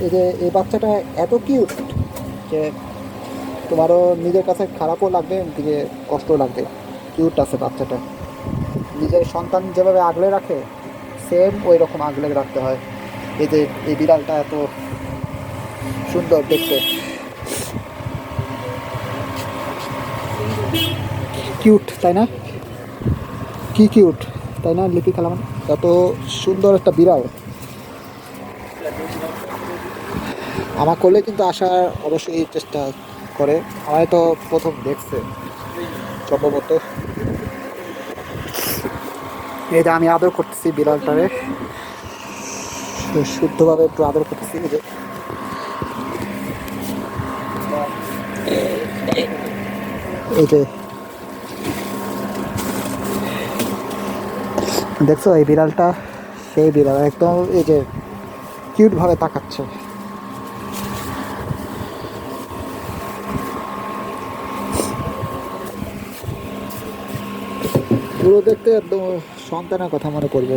এই যে এই বাচ্চাটা এত কিউট যে তোমারও নিজের কাছে খারাপও লাগবে, দিকে কষ্টও লাগবে। কিউট আছে বাচ্চাটা, নিজের সন্তান যেভাবে আগলে রাখে সেম ওই রকম আগলে রাখতে হয়। এই যে এই বিড়ালটা এত সুন্দর দেখতে, কিউট তাই না? কি কিউট তাই না লিপি কালামান? এত সুন্দর একটা বিড়াল আমার কোলে কিন্তু আসার অবশ্যই চেষ্টা করে। আমায় তো প্রথম দেখছে সম্ভবত। এই যে আমি আদর করতেছি বিড়ালটারে, শুদ্ধভাবে একটু আদর করতেছি। এই যে দেখছো এই বিড়ালটা, সেই বিড়াল একদম এই যে কিউট ভাবে তাকাচ্ছে। পুরো দেখতে একদম সন্তানের কথা মনে পড়বে।